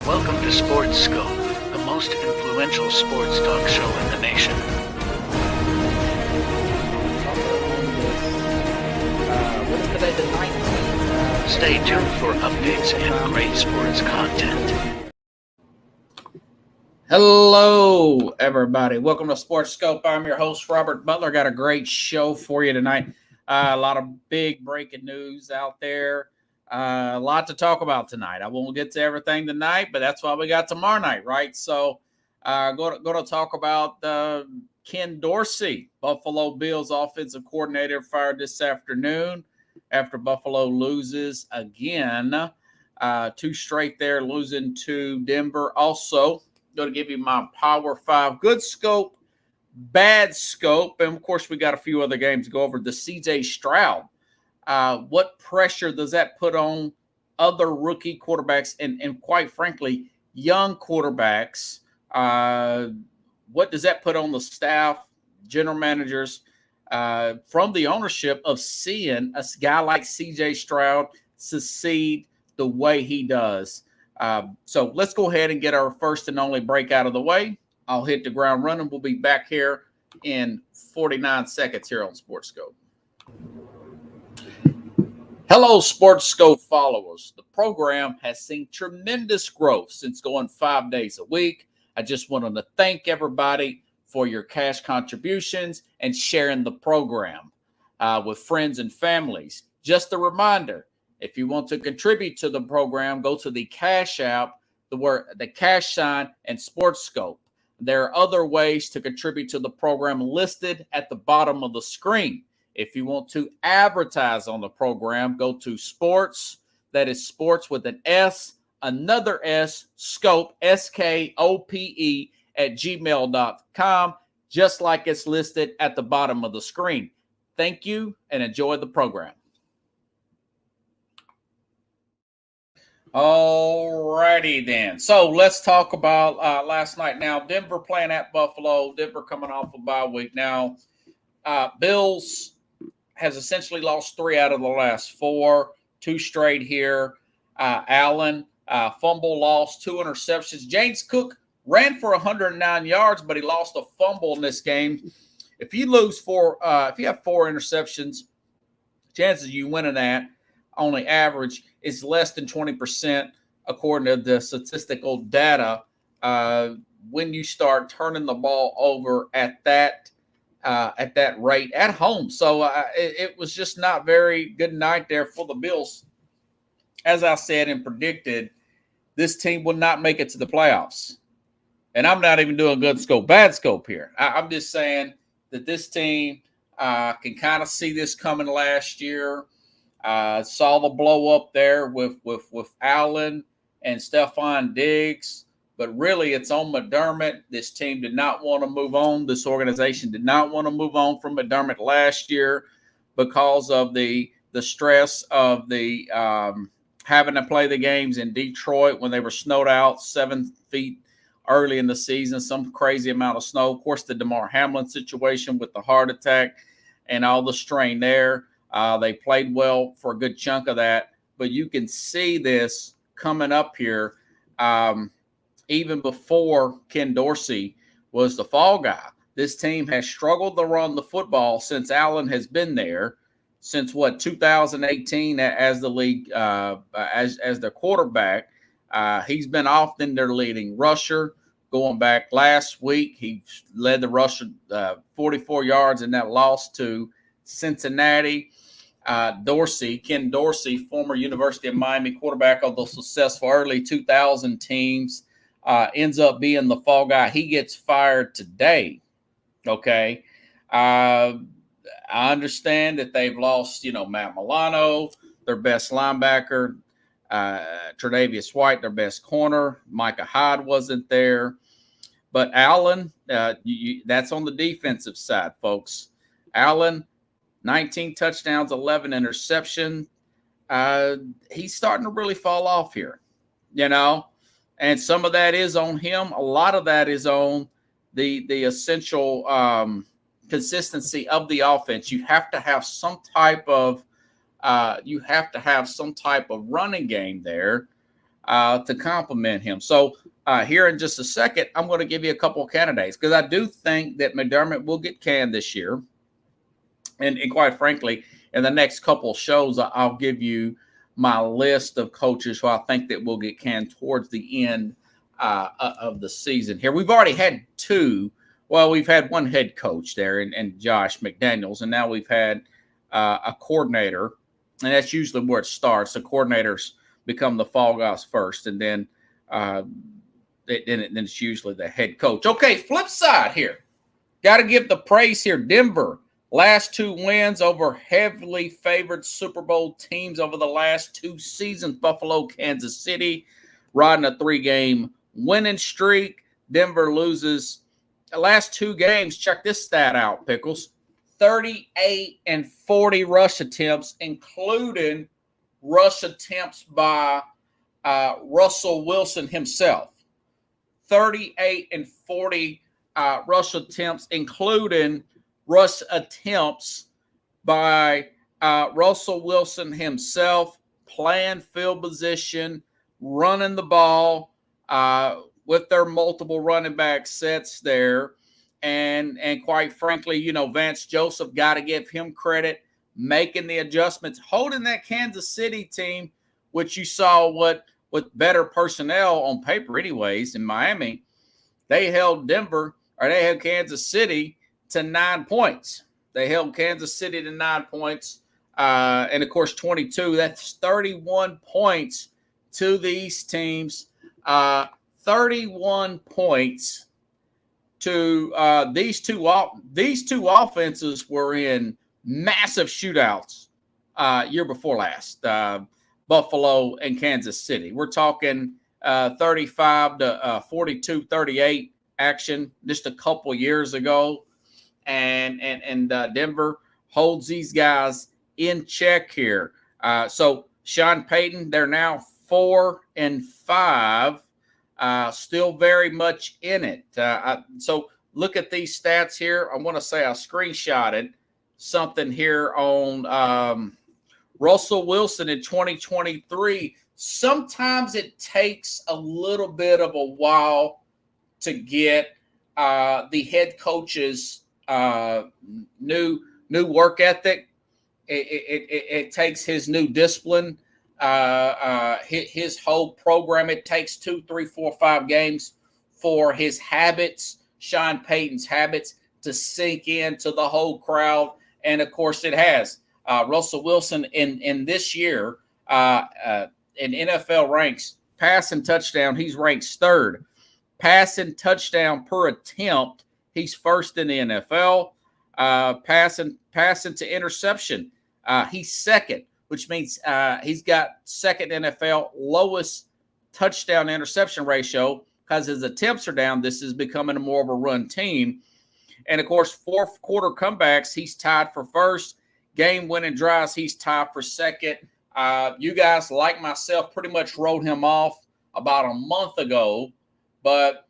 Welcome to Sports Scope, the most influential sports talk show in the nation. Stay tuned for updates and great sports content. Hello, everybody. Welcome to Sports Scope. I'm your host, Robert Butler. Got a great show for you tonight. A lot of big breaking news out there. A lot to talk about tonight. I won't get to everything tonight, but that's why we got tomorrow night, right? So, going to talk about Ken Dorsey, Buffalo Bills offensive coordinator, fired this afternoon after Buffalo loses again. 2 straight there, losing to Denver. Also, going to give you my Power 5 good scope, bad scope, and of course we got a few other games to go over. The J.Stroud. What pressure does that put on other rookie quarterbacks and quite frankly, young quarterbacks? What does that put on the staff, general managers, from the ownership of seeing a guy like J.Stroud succeed the way he does? So let's go ahead and get our first and only break out of the way. I'll hit the ground running. We'll be back here in 49 seconds here on Sports Scope. Hello, Sports Scope followers. The program has seen tremendous growth since going 5 days a week. I just wanted to thank everybody for your cash contributions and sharing the program with friends and families. Just a reminder, if you want to contribute to the program, go to the Cash App, the cash sign, and Sports Scope. There are other ways to contribute to the program listed at the bottom of the screen. If you want to advertise on the program, go to sports, that is sports with an S, another S, scope, SKOPE, at gmail.com, just like it's listed at the bottom of the screen. Thank you and enjoy the program. All righty then. So let's talk about last night. Now, Denver playing at Buffalo. Denver coming off a bye week. Now, Bills has essentially lost 3 out of the last 4, 2 straight here. Allen, fumble loss, 2 interceptions. James Cook ran for 109 yards, but he lost a fumble in this game. If you lose if you have 4 interceptions, chances of you winning that on the average is less than 20%, according to the statistical data, when you start turning the ball over at that rate at home. So it was just not very good night there for the Bills. As I said and predicted, this team will not make it to the playoffs. And I'm not even doing good scope, bad scope here. I'm just saying that this team can kind of see this coming last year. Saw the blow up there with Allen and Stephon Diggs. But really, it's on McDermott. This team did not want to move on. This organization did not want to move on from McDermott last year because of the stress of the having to play the games in Detroit when they were snowed out 7 feet early in the season, some crazy amount of snow. Of course, the Damar Hamlin situation with the heart attack and all the strain there. They played well for a good chunk of that. But you can see this coming up here. Even before Ken Dorsey was the fall guy, this team has struggled to run the football since Allen has been there, since 2018 as the league as their quarterback. He's been often their leading rusher. Going back last week, he led the rusher 44 yards in that loss to Cincinnati. Ken Dorsey, former University of Miami quarterback of the successful early 2000 teams, ends up being the fall guy. He gets fired today. Okay. I understand that they've lost, Matt Milano, their best linebacker, Tre'Davious White, their best corner. Micah Hyde wasn't there. But Allen, that's on the defensive side, folks. Allen, 19 touchdowns, 11 interceptions. He's starting to really fall off here, and some of that is on him. A lot of that is on the essential consistency of the offense. You have to have some type of running game there. to compliment him. So here in just a second, I'm going to give you a couple of candidates because I do think that McDermott will get canned this year. And quite frankly, in the next couple of shows, I'll give you my list of coaches who I think that will get canned towards the end of the season. Here, we've already had two. Well, we've had one head coach there, and Josh McDaniels, and now we've had a coordinator, and that's usually where it starts. The coordinators become the fall guys first, and then it's usually the head coach. Okay, flip side here. Got to give the praise here. Denver. Last two wins over heavily favored Super Bowl teams over the last two seasons. Buffalo, Kansas City, riding a 3-game winning streak. Denver loses the last two games. Check this stat out, Pickles. 38 and 40 rush attempts, including rush attempts by Russell Wilson himself. 38 and 40 rush attempts, including rush attempts by Russell Wilson himself, playing field position, running the ball with their multiple running back sets there. And quite frankly, you know, Vance Joseph, got to give him credit, making the adjustments, holding that Kansas City team, which you saw with better personnel on paper anyways in Miami. They held Kansas City to 9 points. They held Kansas City to 9 points. And, of course, 22. That's 31 points to these teams. 31 points to these two offenses were in massive shootouts year before last, Buffalo and Kansas City. We're talking 35 to 42, 38 action just a couple years ago. And Denver holds these guys in check here. So Sean Payton, they're now 4-5, still very much in it. So look at these stats here. I want to say I screenshotted something here on Russell Wilson in 2023. Sometimes it takes a little bit of a while to get the head coach's new work ethic. It takes his new discipline, his whole program. It takes 2, 3, 4, 5 games for his habits, Sean Payton's habits, to sink into the whole crowd. And of course it has. Russell Wilson in this year in NFL ranks, passing touchdown, he's ranked 3rd. Passing touchdown per attempt, he's 1st in the NFL. Passing to interception, he's 2nd, which means he's got 2nd NFL lowest touchdown interception ratio because his attempts are down. This is becoming more of a run team. And, of course, 4th quarter comebacks, he's tied for 1st. Game-winning drives, he's tied for 2nd. You guys, like myself, pretty much wrote him off about a month ago. But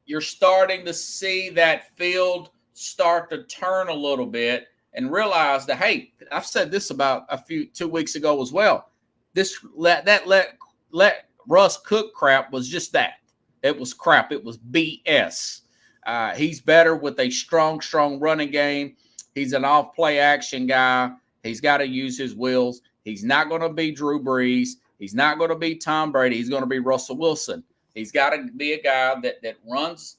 you're starting to see that field start to turn a little bit and realize that, hey, I've said this about 2 weeks ago as well. Let Russ cook crap was just that. It was crap. It was BS. He's better with a strong running game. He's an off-play action guy. He's got to use his wheels. He's not going to be Drew Brees. He's not going to be Tom Brady. He's going to be Russell Wilson. He's got to be a guy that runs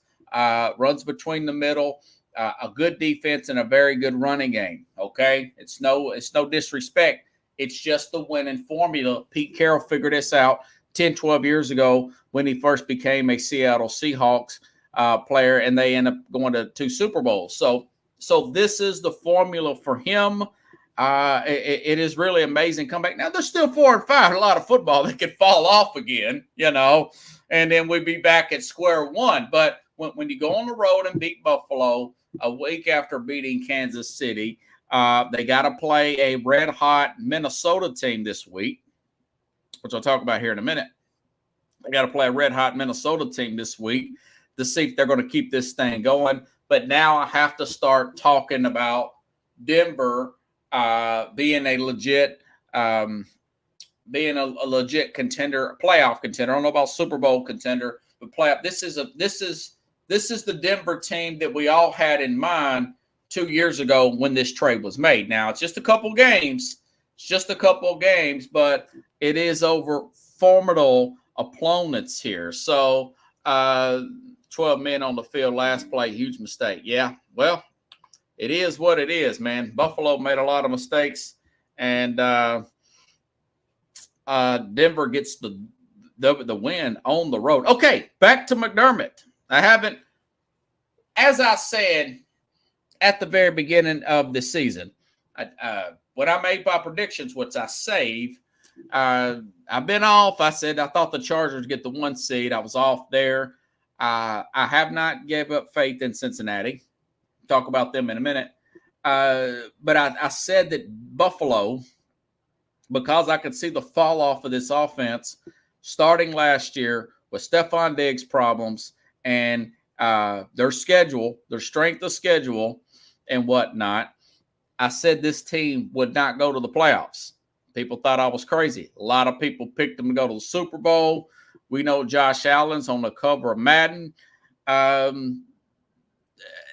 between the middle, a good defense, and a very good running game. Okay, it's no disrespect. It's just the winning formula. Pete Carroll figured this out 10, 12 years ago when he first became a Seattle Seahawks player, and they end up going to 2 Super Bowls. So this is the formula for him. It is really amazing comeback. Now they're still 4-5. A lot of football that could fall off again, and then we'd be back at square one. But when you go on the road and beat Buffalo a week after beating Kansas City, they got to play a red-hot Minnesota team this week, which I'll talk about here in a minute. They got to play a red-hot Minnesota team this week to see if they're going to keep this thing going. But now I have to start talking about Denver being a legit being a legit contender, a playoff contender. I don't know about Super Bowl contender, but playoff. This is the Denver team that we all had in mind 2 years ago when this trade was made. Now it's just a couple games. It's just a couple of games, but it is over formidable opponents here. So 12 men on the field last play, huge mistake. Yeah, well, it is what it is, man. Buffalo made a lot of mistakes, and Denver gets the win on the road. Okay, back to McDermott. As I said at the very beginning of the season, when I made my predictions, which I saved, I've been off. I said I thought the Chargers get the 1 seed. I was off there. I have not gave up faith in Cincinnati. Talk about them in a minute. But I said that Buffalo, because I could see the fall off of this offense starting last year with Stephon Diggs problems and their schedule, their strength of schedule and whatnot, I said this team would not go to the playoffs. People thought I was crazy. A lot of people picked them to go to the Super Bowl. We know Josh Allen's on the cover of Madden. Then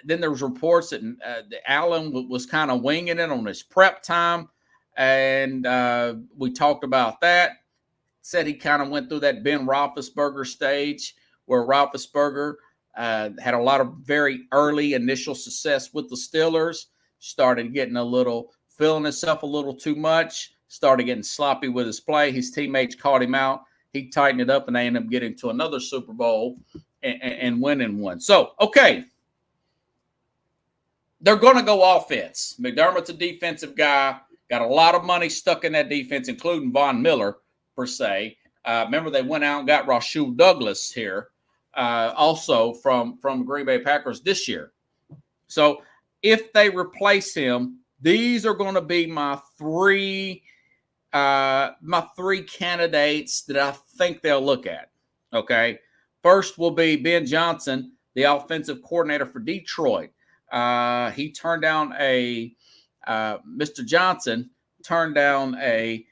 there was reports that Allen was kind of winging it on his prep time. And we talked about that. Said he kind of went through that Ben Roethlisberger stage where Roethlisberger had a lot of very early initial success with the Steelers, started getting feeling himself a little too much, started getting sloppy with his play. His teammates caught him out. He tightened it up, and they ended up getting to another Super Bowl and winning one. So, okay. They're going to go offense. McDermott's a defensive guy. Got a lot of money stuck in that defense, including Von Miller, per se. Remember, they went out and got Rasul Douglas here, also from Green Bay Packers this year. So if they replace him, these are going to be my three candidates that I think they'll look at. Okay, first will be Ben Johnson, the offensive coordinator for Detroit. He turned down Mr. Johnson turned down a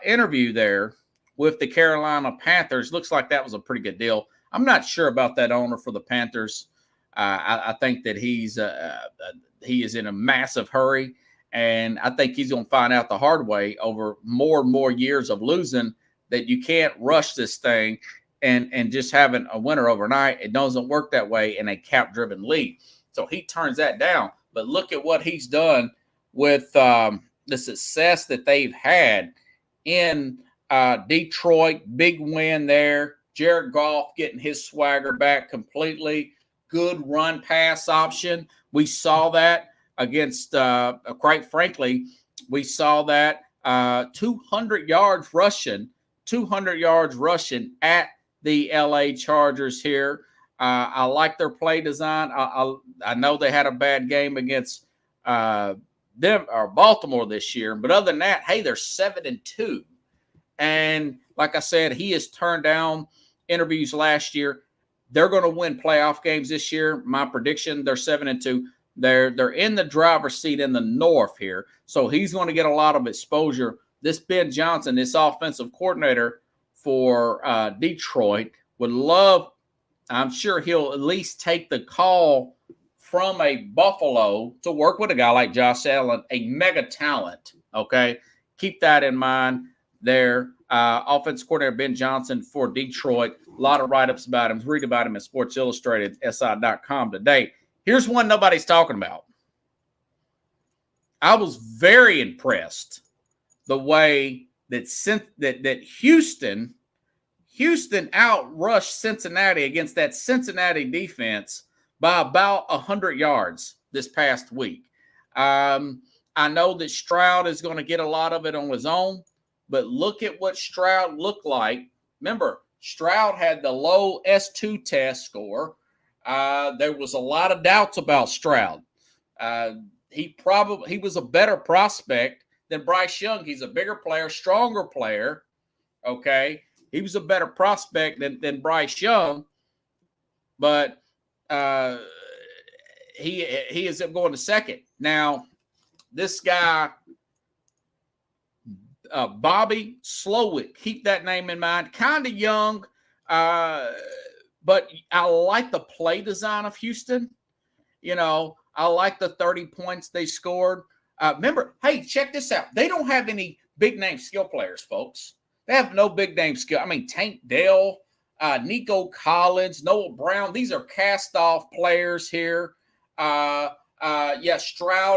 interview there with the Carolina Panthers. Looks like that was a pretty good deal. I'm not sure about that owner for the Panthers. I think that he is in a massive hurry, and I think he's going to find out the hard way over more and more years of losing that you can't rush this thing and just having a winner overnight. It doesn't work that way in a cap-driven league. So he turns that down. But look at what he's done with the success that they've had in Detroit. Big win there. Jared Goff getting his swagger back completely. Good run pass option. We saw that against, quite frankly, we saw that 200 yards rushing at the LA Chargers here. I like their play design. I know they had a bad game against them or Baltimore this year, but other than that, hey, they're 7-2. And like I said, he has turned down interviews last year. They're going to win playoff games this year. My prediction, they're 7-2. They're in the driver's seat in the North here, so he's going to get a lot of exposure. This Ben Johnson, this offensive coordinator for Detroit, would love. I'm sure he'll at least take the call from a Buffalo to work with a guy like Josh Allen, a mega talent. Okay, keep that in mind there. Offensive coordinator Ben Johnson for Detroit. A lot of write-ups about him. Read about him at Sports Illustrated, SI.com today. Here's one nobody's talking about. I was very impressed the way that Houston outrushed Cincinnati against that Cincinnati defense by about 100 yards this past week. I know that Stroud is going to get a lot of it on his own, but look at what Stroud looked like. Remember, Stroud had the low S2 test score. There was a lot of doubts about Stroud. He was a better prospect than Bryce Young. He's a bigger player, stronger player. Okay. He was a better prospect than Bryce Young, but he ends up going to second. Now, this guy Bobby Slowick. Keep that name in mind. Kind of young, but I like the play design of Houston. I like the 30 points they scored. Remember, hey, check this out. They don't have any big name skill players, folks. They have no big name skill. I mean, Tank Dell, Nico Collins, Noah Brown. These are cast off players here. Stroud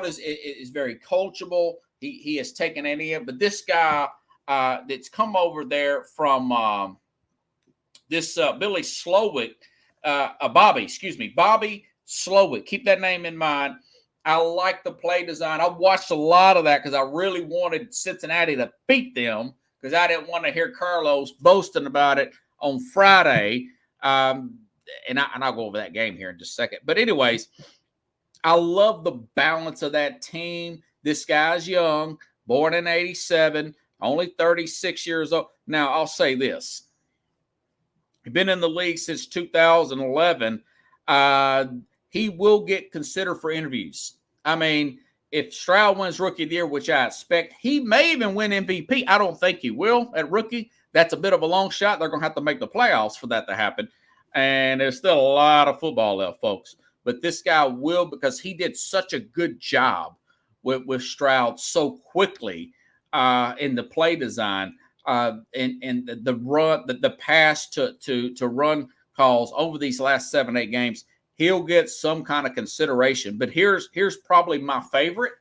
is very coachable. He has taken any of, but this guy that's come over there from Billy Slowick, Bobby Slowick. Keep that name in mind. I like the play design. I watched a lot of that because I really wanted Cincinnati to beat them because I didn't want to hear Carlos boasting about it on Friday. And I'll go over that game here in just a second. But anyways, I love the balance of that team. This guy's young, born in 87, only 36 years old. Now, I'll say this. He's been in the league since 2011. He will get considered for interviews. I mean, if Stroud wins Rookie of the Year, which I expect, he may even win MVP. I don't think he will at rookie. That's a bit of a long shot. They're going to have to make the playoffs for that to happen. And there's still a lot of football left, folks. But this guy will, because he did such a good job with Stroud so quickly in the play design and the run, the pass to run calls over these last 7-8 games. He'll get some kind of consideration. But here's probably my favorite.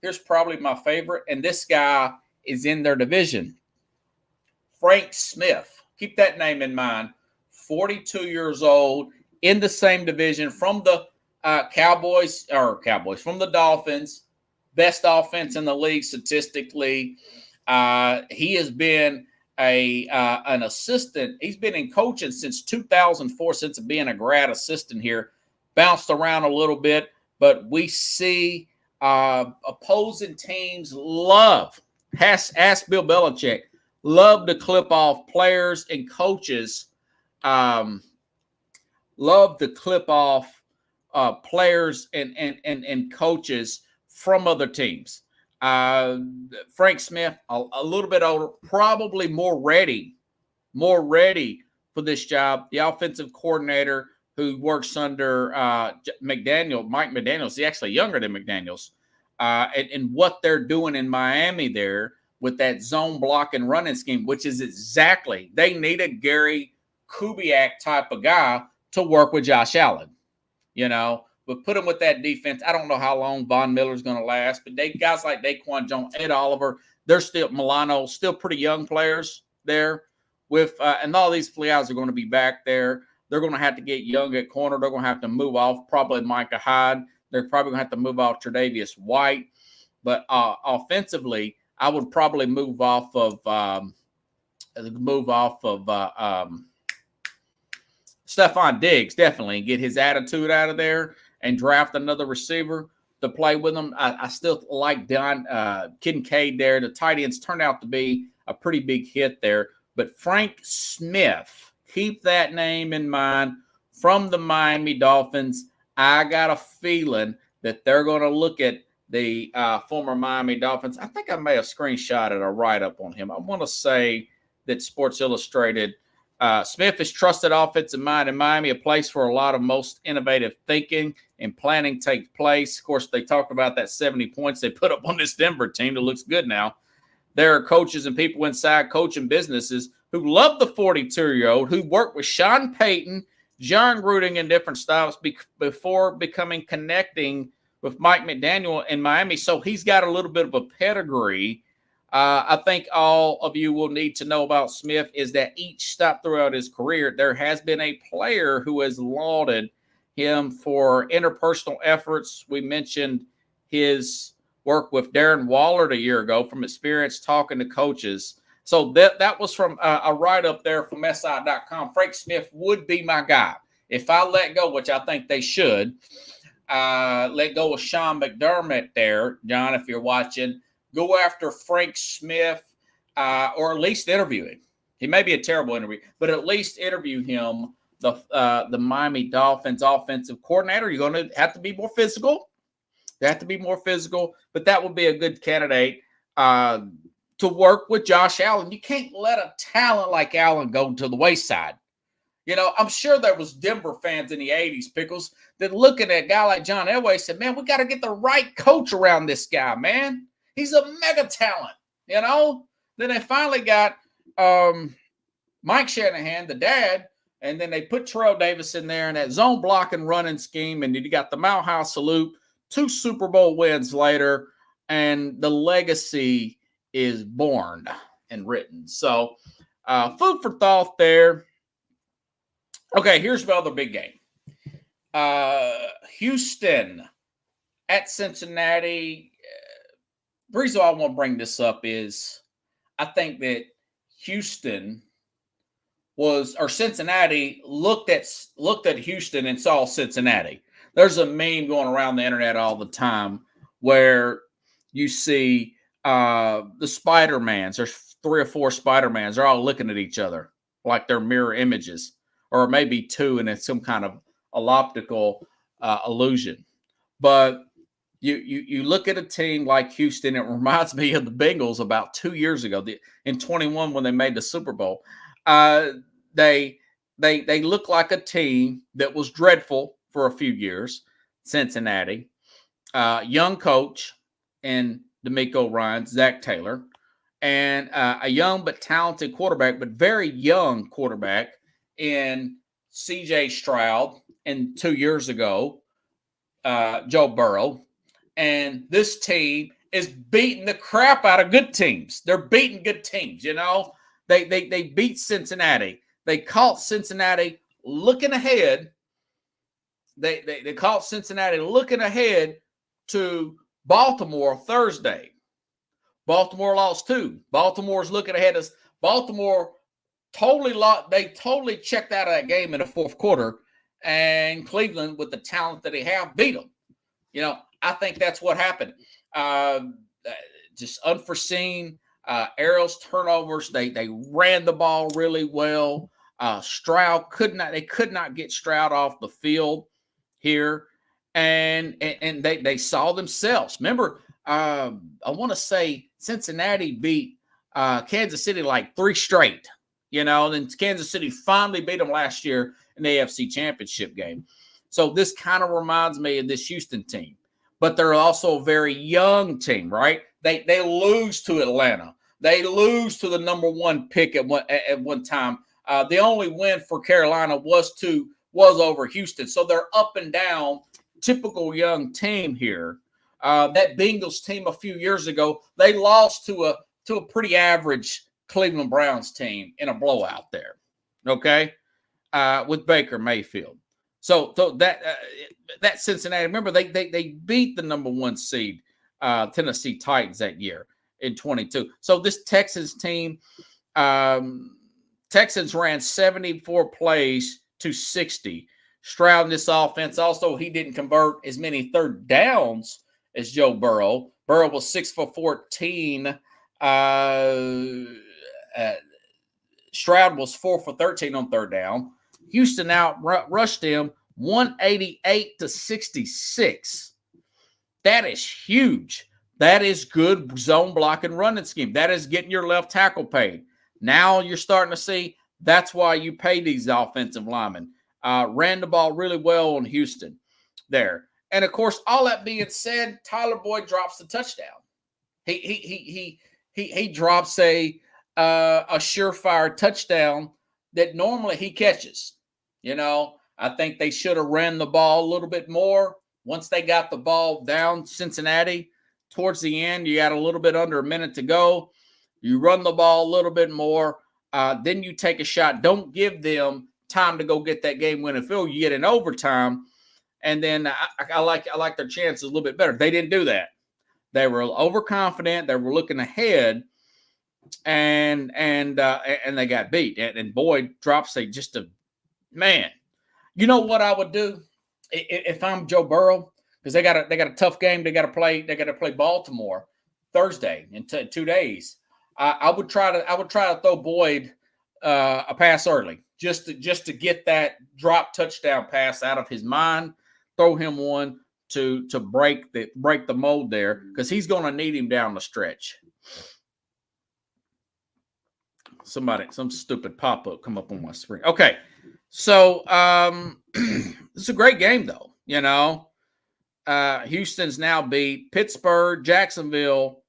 And this guy is in their division. Frank Smith. Keep that name in mind. 42 years old, in the same division from the from the Dolphins. Best offense in the league statistically. He has been an assistant. He's been in coaching since 2004, since being a grad assistant here. Bounced around a little bit, but we see opposing teams ask Bill Belichick, love to clip off players and coaches. Love to clip off players and coaches from other teams. Frank Smith, a little bit older, probably more ready for this job. The offensive coordinator who works under Mike McDaniels, he's actually younger than McDaniels, and what they're doing in Miami there with that zone block and running scheme, which is exactly, they need a Gary Kubiak type of guy to work with Josh Allen, but put him with that defense. I don't know how long Von Miller's going to last, but guys like Daquan Jones, Ed Oliver, they're still Milano, still pretty young players there and all these guys are going to be back there. They're going to have to get young at corner. They're going to have to move off probably Micah Hyde. They're probably going to have to move off Tre'Davious White, but offensively, I would probably move off of Stephon Diggs, definitely, and get his attitude out of there and draft another receiver to play with him. I still like Don Kincaid there. The tight ends turned out to be a pretty big hit there. But Frank Smith, keep that name in mind, from the Miami Dolphins. I got a feeling that they're going to look at the former Miami Dolphins. I think I may have screenshotted a write-up on him. I want to say that Sports Illustrated, Smith is trusted offensive mind in Miami, a place where a lot of most innovative thinking and planning takes place. Of course, they talked about that 70 points they put up on this Denver team that looks good now. There are coaches and people inside coaching businesses who love the 42-year-old, who worked with Sean Payton, John Gruden in different styles before connecting with Mike McDaniel in Miami. So he's got a little bit of a pedigree. I think all of you will need to know about Smith is that each stop throughout his career, there has been a player who has lauded him for interpersonal efforts. We mentioned his work with Darren Waller a year ago from experience talking to coaches. So that was from a write-up there from SI.com. Frank Smith would be my guy. If I let go, which I think they should, let go of Sean McDermott there, John, if you're watching, go after Frank Smith or at least interview him. He may be a terrible interview, but at least interview him, the Miami Dolphins offensive coordinator. You're going to have to be more physical. They have to be more physical, but that would be a good candidate. to work with Josh Allen. You can't let a talent like Allen go to the wayside. You know, I'm sure there was Denver fans in the 80s, Pickles, that looking at a guy like John Elway said, man, we got to get the right coach around this guy, man. He's a mega talent, you know? Then they finally got Mike Shanahan, the dad, and then they put Terrell Davis in there in that zone blocking running scheme, and you got the Mile High Salute, 2 Super Bowl wins later, and the legacy is born and written. So food for thought there. Okay, here's the other big game. Houston at Cincinnati. The reason why I want to bring this up is I think that Cincinnati looked at Houston and saw Cincinnati. There's a meme going around the internet all the time where you see the Spider-Mans. There's 3 or 4 Spider-Mans. They're all looking at each other like they're mirror images, or maybe 2, and it's some kind of optical illusion. But you look at a team like Houston, it reminds me of the Bengals about 2 years ago, in 21 when they made the Super Bowl. They look like a team that was dreadful for a few years. Cincinnati, young coach in D'Amico Ryans, Zach Taylor, and a young but talented quarterback, but very young quarterback in J.Stroud, and 2 years ago, Joe Burrow. And this team is beating the crap out of good teams. They're beating good teams, you know. They beat Cincinnati. They caught Cincinnati looking ahead. They caught Cincinnati looking ahead to Baltimore Thursday. Baltimore lost 2. Baltimore's looking ahead as Baltimore totally checked out of that game in the fourth quarter, and Cleveland, with the talent that they have, beat them. You know, I think that's what happened. Just unforeseen errors, turnovers. They ran the ball really well. Stroud could not get Stroud off the field here, and they saw themselves. Remember, I want to say Cincinnati beat Kansas City like 3 straight. You know, and then Kansas City finally beat them last year in the AFC Championship game. So this kind of reminds me of this Houston team. But they're also a very young team, right? They lose to Atlanta. They lose to the number 1 pick at one time. The only win for Carolina was over Houston. So they're up and down, typical young team here. That Bengals team a few years ago, they lost to a pretty average Cleveland Browns team in a blowout there, okay, with Baker Mayfield. So that Cincinnati, remember they beat the number 1 seed Tennessee Titans that year in 22. So this Texans team, Texans ran 74 plays to 60. Stroud in this offense, also he didn't convert as many third downs as Joe Burrow. Burrow was 6 for 14. Stroud was 4 for 13 on third down. Houston rushed him 188 to 66. That is huge. That is good zone blocking running scheme. That is getting your left tackle paid. Now you're starting to see that's why you pay these offensive linemen. Ran the ball really well on Houston there. And of course, all that being said, Tyler Boyd drops the touchdown. He drops a surefire touchdown that normally he catches. You know, I think they should have ran the ball a little bit more. Once they got the ball down Cincinnati towards the end, you got a little bit under a minute to go. You run the ball a little bit more. Then you take a shot. Don't give them time to go get that game-winning field. You get in overtime, and then I like their chances a little bit better. They didn't do that. They were overconfident. They were looking ahead, and they got beat. And Boyd drops man. You know what I would do if I'm Joe Burrow, because they got a tough game. They got to play Baltimore Thursday in 2 days. I would try to throw Boyd a pass early, just to get that drop touchdown pass out of his mind. Throw him one to break the mold there, because he's going to need him down the stretch. some stupid pop-up come up on my screen. Okay. So it's a great game though. Houston's now beat Pittsburgh, Jacksonville,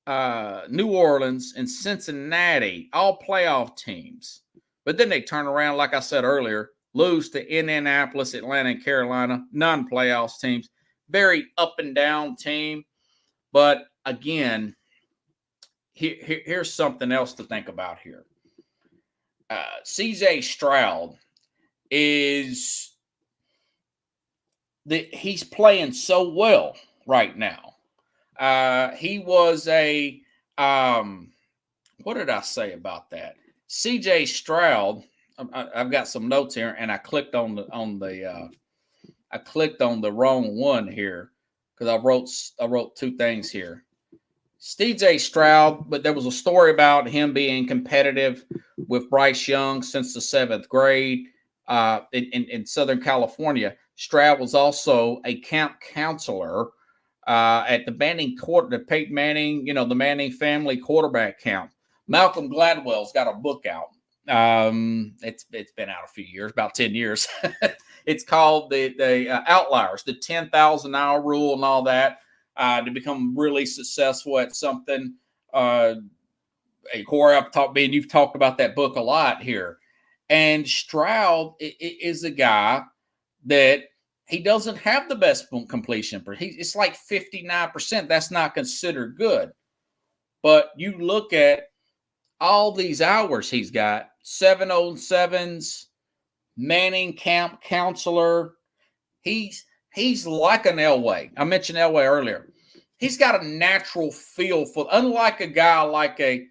New Orleans, and Cincinnati, all playoff teams. But then they turn around, like I said earlier, lose to Indianapolis, Atlanta, and Carolina, non-playoffs teams. Very up and down team. But again, here's something else to think about here. J.Stroud he's playing so well right now. He was what did I say about that? J.Stroud. I've got some notes here, and I clicked on the wrong one here because I wrote two things here. J.Stroud, but there was a story about him being competitive with Bryce Young since the 7th grade in Southern California. Stroud was also a camp counselor at the Peyton Manning, the Manning family quarterback camp. Malcolm Gladwell's got a book out. It's been out a few years, about 10 years. It's called the Outliers, the 10,000 hour rule and all that. To become really successful at something. Corey, you've talked about that book a lot here. And Stroud is a guy that he doesn't have the best completion. It's like 59%. That's not considered good. But you look at all these hours he's got, 707s, Manning camp counselor. He's like an Elway. I mentioned Elway earlier. He's got a natural feel for, unlike a guy like a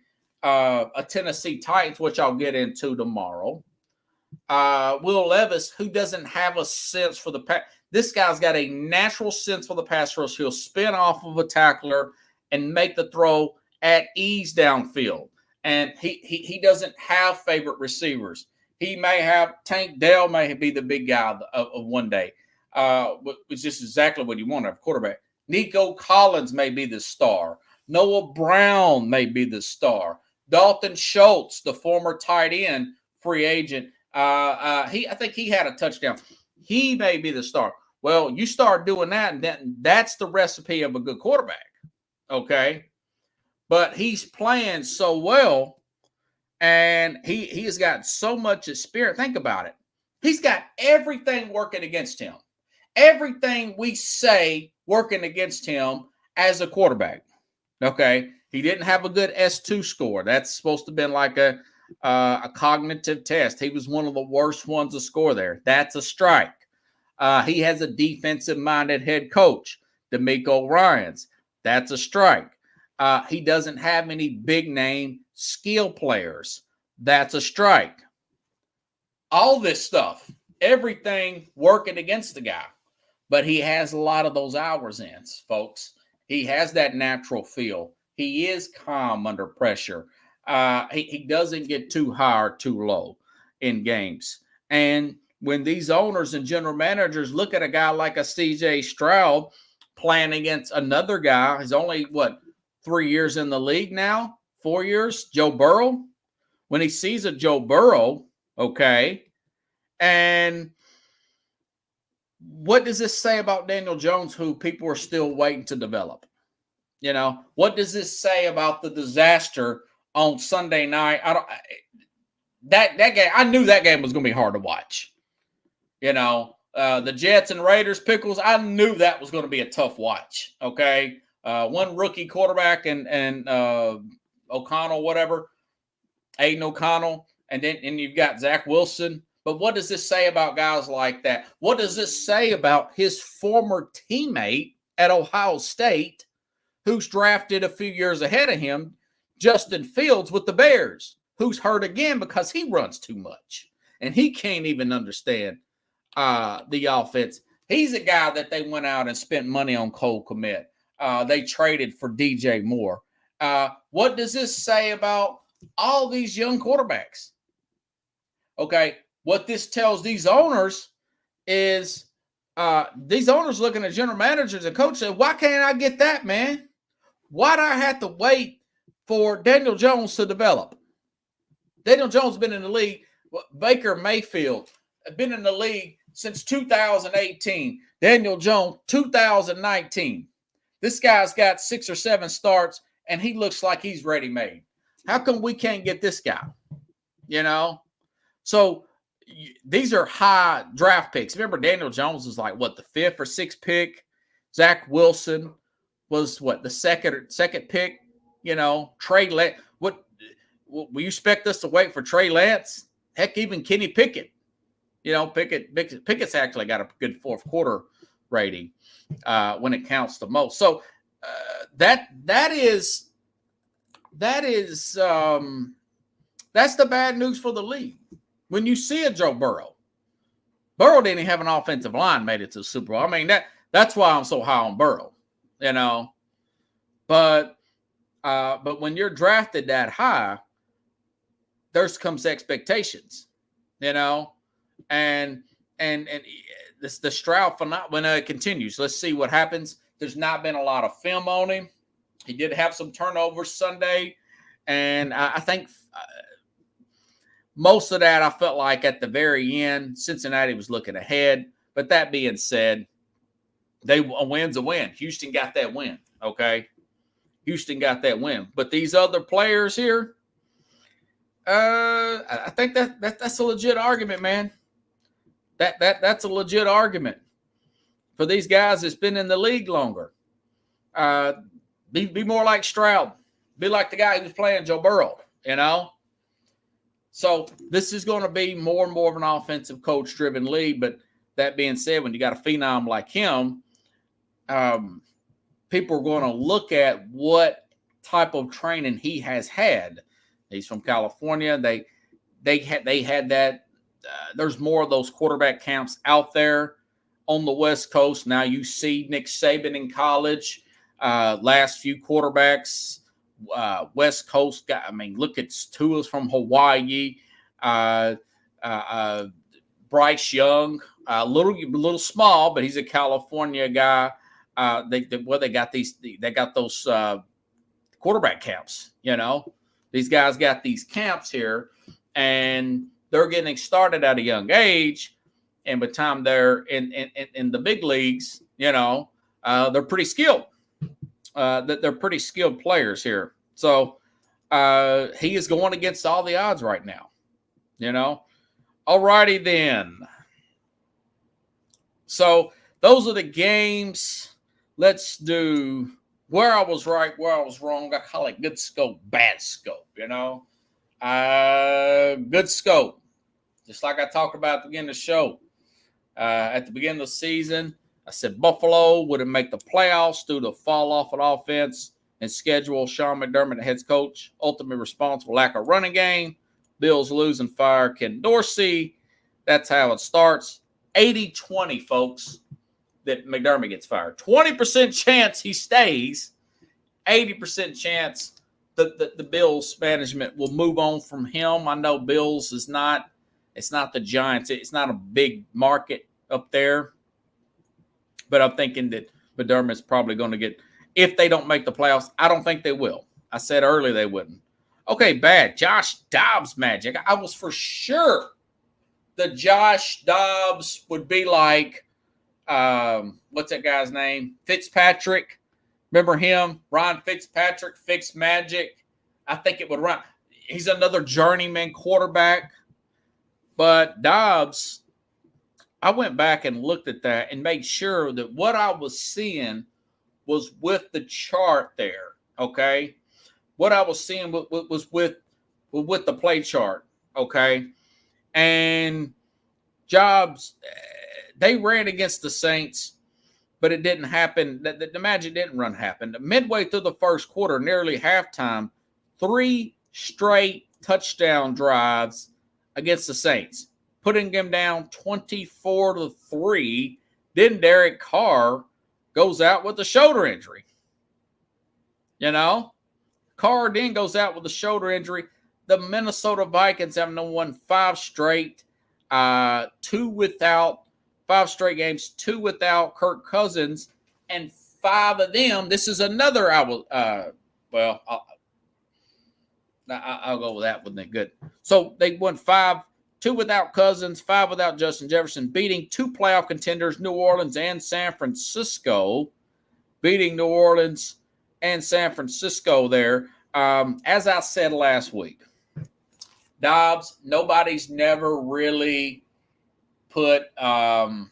Tennessee Titans, which I'll get into tomorrow. Will Levis, who doesn't have a sense for the pass. This guy's got a natural sense for the pass rush. He'll spin off of a tackler and make the throw at ease downfield. And he doesn't have favorite receivers. He may have Tank Dell may be the big guy of one day. Which is exactly what you want out of quarterback. Nico Collins may be the star. Noah Brown may be the star. Dalton Schultz, the former tight end free agent, I think he had a touchdown. He may be the star. Well, you start doing that, and that's the recipe of a good quarterback. Okay, but he's playing so well, and he has got so much experience. Think about it. He's got everything working against him. Everything we say working against him as a quarterback. Okay. He didn't have a good S2 score. That's supposed to have been like a cognitive test. He was one of the worst ones to score there. That's a strike. He has a defensive-minded head coach, DeMeco Ryans. That's a strike. He doesn't have any big-name skill players. That's a strike. All this stuff, everything working against the guy. But he has a lot of those hours in, folks. He has that natural feel. He is calm under pressure. He doesn't get too high or too low in games. And when these owners and general managers look at a guy like a J.Stroud playing against another guy, he's only, 3 years in the league now? 4 years? Joe Burrow? When he sees a Joe Burrow, okay, and what does this say about Daniel Jones, who people are still waiting to develop? What does this say about the disaster on Sunday night? That game. I knew that game was going to be hard to watch. The Jets and Raiders, Pickles. I knew that was going to be a tough watch. Okay, one rookie quarterback and O'Connell, whatever, Aiden O'Connell, and you've got Zach Wilson. But what does this say about guys like that? What does this say about his former teammate at Ohio State, who's drafted a few years ahead of him, Justin Fields with the Bears, who's hurt again because he runs too much and he can't even understand the offense. He's a guy that they went out and spent money on Cole Kmet. They traded for DJ Moore. What does this say about all these young quarterbacks? Okay, what this tells these owners is these owners looking at general managers and coaches say, why can't I get that, man? Why do I have to wait for Daniel Jones to develop? Daniel Jones has been in the league. Baker Mayfield has been in the league since 2018. Daniel Jones, 2019. This guy's got 6 or 7 starts, and he looks like he's ready-made. How come we can't get this guy? You know? So these are high draft picks. Remember, Daniel Jones was like, what, the 5th or 6th pick? Zach Wilson was, what, the second pick? You know, Trey Lance. What, will you expect us to wait for Trey Lance? Heck, even Kenny Pickett. You know, Pickett's actually got a good fourth quarter rating when it counts the most. So that's the bad news for the league. When you see a Joe Burrow didn't even have an offensive line made it to the Super Bowl. I mean, that's why I'm so high on Burrow, you know. But when you're drafted that high, there comes expectations, you know, and the Stroud phenomenon continues. Let's see what happens. There's not been a lot of film on him. He did have some turnovers Sunday, and I think most of that I felt like at the very end, Cincinnati was looking ahead. But that being said, a win's a win. Houston got that win, okay? Houston got that win. But these other players here, I think that's a legit argument, man. That's a legit argument for these guys that's been in the league longer. Be more like Stroud. Be like the guy who was playing Joe Burrow, you know? So this is going to be more and more of an offensive coach-driven league. But that being said, when you got a phenom like him, people are going to look at what type of training he has had. He's from California. They had that. There's more of those quarterback camps out there on the West Coast. Now you see Nick Saban in college. Last few quarterbacks, West Coast guy. I mean, look at Tua's from Hawaii. Bryce Young, a little small, but he's a California guy. They got those quarterback camps. You know, these guys got these camps here, and they're getting started at a young age. And by the time they're in the big leagues, you know, they're pretty skilled. They're pretty skilled players here. So he is going against all the odds right now, you know. All righty then. So those are the games. Let's do where I was right, where I was wrong. I call it good scope, bad scope, you know. Good scope. Just like I talked about at the beginning of the show. At the beginning of the season, I said Buffalo wouldn't make the playoffs due to fall off of offense and schedule. Sean McDermott, the head coach, ultimately responsible lack of running game. Bills lose and fire Ken Dorsey. That's how it starts. 80-20, folks, that McDermott gets fired. 20% chance he stays. 80% chance that the Bills management will move on from him. I know Bills is not. It's not the Giants. It's not a big market up there. But I'm thinking that McDermott's probably going to get, if they don't make the playoffs, I don't think they will. I said earlier they wouldn't. Okay, bad. Josh Dobbs magic. I was for sure that Josh Dobbs would be like, what's that guy's name? Fitzpatrick. Remember him? Ryan Fitzpatrick, Fitz Magic. I think it would run. He's another journeyman quarterback. But Dobbs, I went back and looked at that and made sure that what I was seeing was with the chart there, okay? What I was seeing was with the play chart, okay? And Dobbs, they ran against the Saints, but it didn't happen. The magic didn't run happen. Midway through the first quarter, nearly halftime, 3 straight touchdown drives against the Saints, putting them down 24-3. Then Derek Carr goes out with a shoulder injury. You know, Carr then goes out with a shoulder injury. The Minnesota Vikings have now won 5 straight, 5 straight games, 2 without Kirk Cousins, and 5 of them. This is another I'll go with that one then. Good. So they won 2 without Cousins, 5 without Justin Jefferson, beating 2 playoff contenders, New Orleans and San Francisco. Beating New Orleans and San Francisco there. As I said last week, Dobbs, nobody's never really put a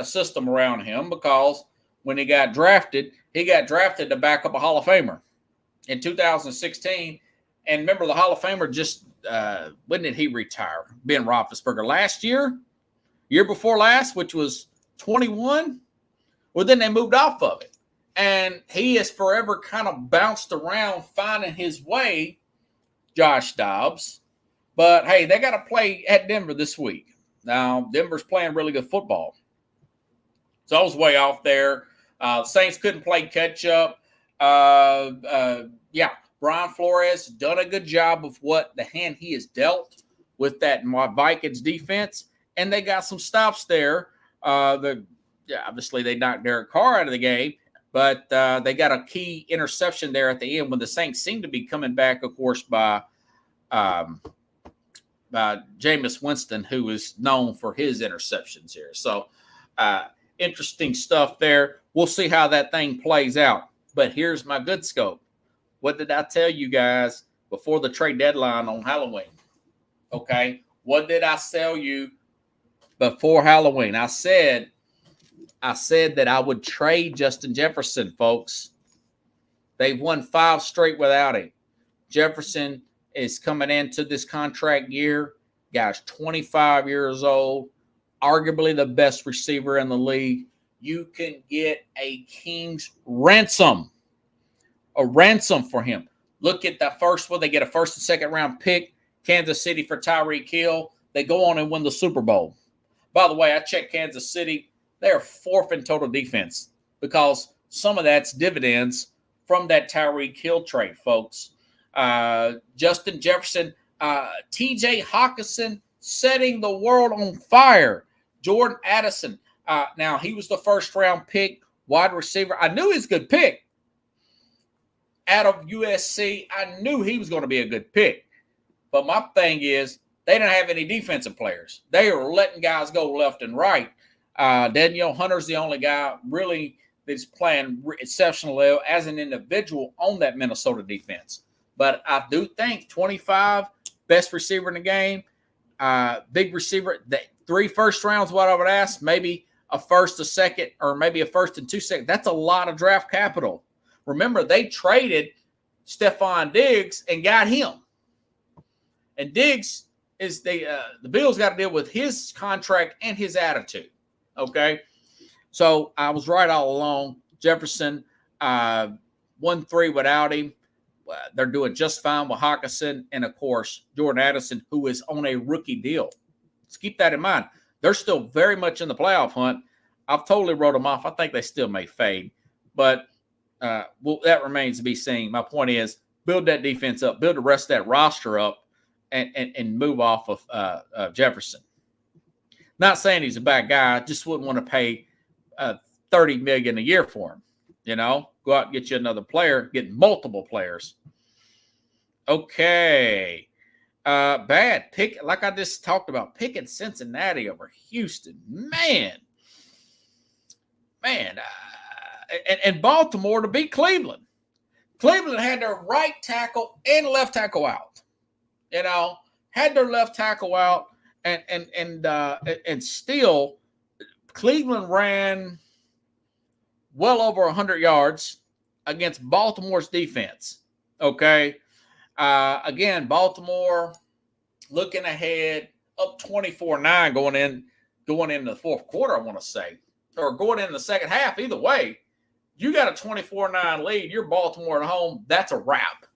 system around him, because when he got drafted to back up a Hall of Famer in 2016. And remember, the Hall of Famer just when did he retire? Ben Roethlisberger last year before last, which was 21. Well, then they moved off of it, and he has forever kind of bounced around finding his way, Josh Dobbs. But hey, they got to play at Denver this week. Now, Denver's playing really good football. So I was way off there. Saints couldn't play catch up. Brian Flores done a good job of what the hand he has dealt with that Vikings defense, and they got some stops there. Obviously they knocked Derek Carr out of the game, but they got a key interception there at the end when the Saints seemed to be coming back, of course, by Jameis Winston, who is known for his interceptions here. So interesting stuff there. We'll see how that thing plays out. But here's my good scope. What did I tell you guys before the trade deadline on Halloween? Okay. What did I tell you before Halloween? I said that I would trade Justin Jefferson, folks. They've won 5 straight without him. Jefferson is coming into this contract year. Guy's 25 years old, arguably the best receiver in the league. You can get a king's ransom. A ransom for him. Look at the first one. They get a first and second round pick. Kansas City for Tyreek Hill. They go on and win the Super Bowl. By the way, I checked Kansas City. They're 4th in total defense, because some of that's dividends from that Tyreek Hill trade, folks. Justin Jefferson, T.J. Hawkinson setting the world on fire. Jordan Addison. Now, he was the first round pick, wide receiver. I knew he was a good pick. Out of USC, I knew he was going to be a good pick. But my thing is, they didn't have any defensive players. They are letting guys go left and right. Daniel Hunter's the only guy really that's playing exceptional as an individual on that Minnesota defense. But I do think 25, best receiver in the game, big receiver, 3 first rounds, what I would ask, maybe a first, a second, or maybe a first and 2 seconds. That's a lot of draft capital. Remember, they traded Stephon Diggs and got him. And Diggs is the Bills got to deal with his contract and his attitude. Okay, so I was right all along. Jefferson 1-3 without him. They're doing just fine with Hawkinson and, of course, Jordan Addison, who is on a rookie deal. Let's keep that in mind. They're still very much in the playoff hunt. I've totally wrote them off. I think they still may fade, but that remains to be seen. My point is, build that defense up, build the rest of that roster up, and move off of Jefferson. Not saying he's a bad guy. I just wouldn't want to pay $30 million a year for him. You know, go out and get you another player, get multiple players. Okay. Bad pick, like I just talked about, picking Cincinnati over Houston. Man. And Baltimore to beat Cleveland. Cleveland had their right tackle and left tackle out. You know, had their left tackle out, and still Cleveland ran well over 100 yards against Baltimore's defense. Okay. Again, Baltimore looking ahead, up 24-9 going into the fourth quarter, I want to say, or going into the second half. Either way, you got a 24-9 lead. You're Baltimore at home. That's a wrap.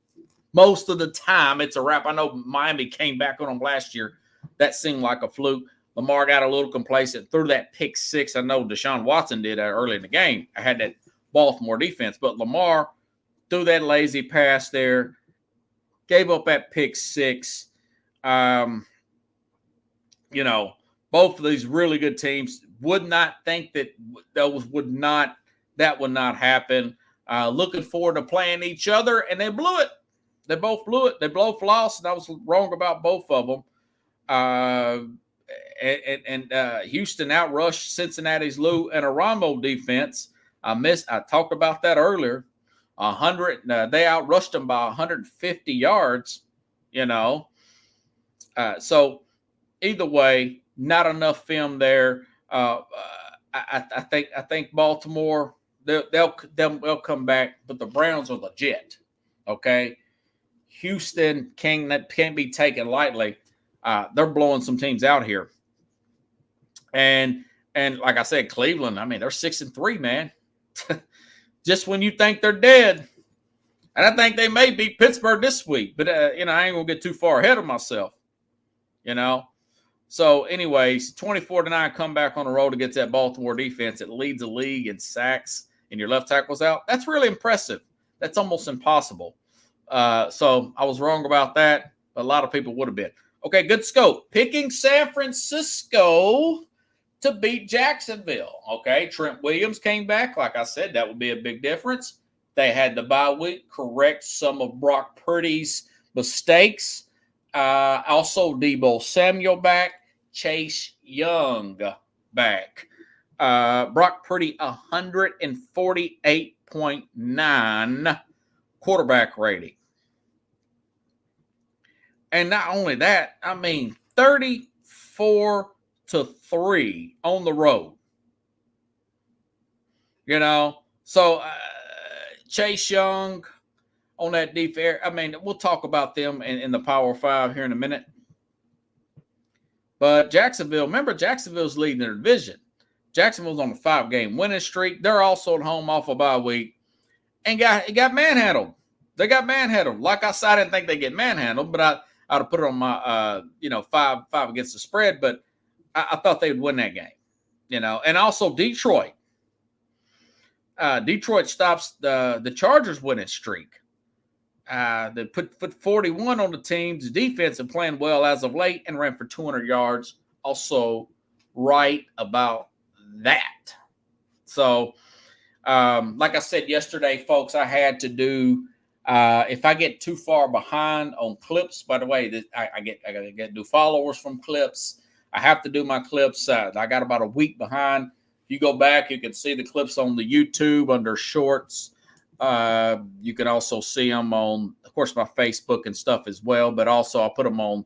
Most of the time, it's a wrap. I know Miami came back on them last year. That seemed like a fluke. Lamar got a little complacent, threw that pick 6. I know Deshaun Watson did early in the game. I had that Baltimore defense, but Lamar threw that lazy pass there, gave up that pick 6. You know, both of these really good teams would not think that would not happen. Looking forward to playing each other, and they blew it. They both blew it. They both lost, and I was wrong about both of them. Houston outrushed Cincinnati's Lou and Aramo defense. I talked about that earlier. 100. They outrushed them by 150 yards. So either way, not enough film there. I think Baltimore they'll come back, but the Browns are legit. Okay, Houston can't be taken lightly. They're blowing some teams out here, and like I said, Cleveland. I mean, they're 6-3, man. Just when you think they're dead, and I think they may beat Pittsburgh this week, but I ain't gonna get too far ahead of myself. So, anyways, 24-9 comeback on the road against that Baltimore defense. It leads the league in sacks, and your left tackle's out. That's really impressive. That's almost impossible. So I was wrong about that. A lot of people would have been. Okay, good scope. Picking San Francisco to beat Jacksonville. Okay, Trent Williams came back. Like I said, that would be a big difference. They had the bye week, correct some of Brock Purdy's mistakes. Also, Deebo Samuel back. Chase Young back. Brock Purdy, 148.9 quarterback rating. And not only that, 34-3 on the road. So Chase Young on that defense. We'll talk about them in the Power 5 here in a minute. But Jacksonville, remember, Jacksonville's leading their division. Jacksonville's on a 5-game winning streak. They're also at home off a bye week and got manhandled. They got manhandled. Like I said, I didn't think they'd get manhandled, but I'd have put it on my, 5 against the spread. But I thought they would win that game, And also Detroit. Detroit stops the Chargers winning streak. They put 41 on the team's defense and playing well as of late and ran for 200 yards. Also right about that. So, like I said yesterday, folks, I had to do if I get too far behind on clips. By the way, I gotta get new followers from clips. I have to do my clips. I got about a week behind. If you go back, you can see the clips on the YouTube under shorts. You can also see them on, of course, my Facebook and stuff as well. But also, I'll put them on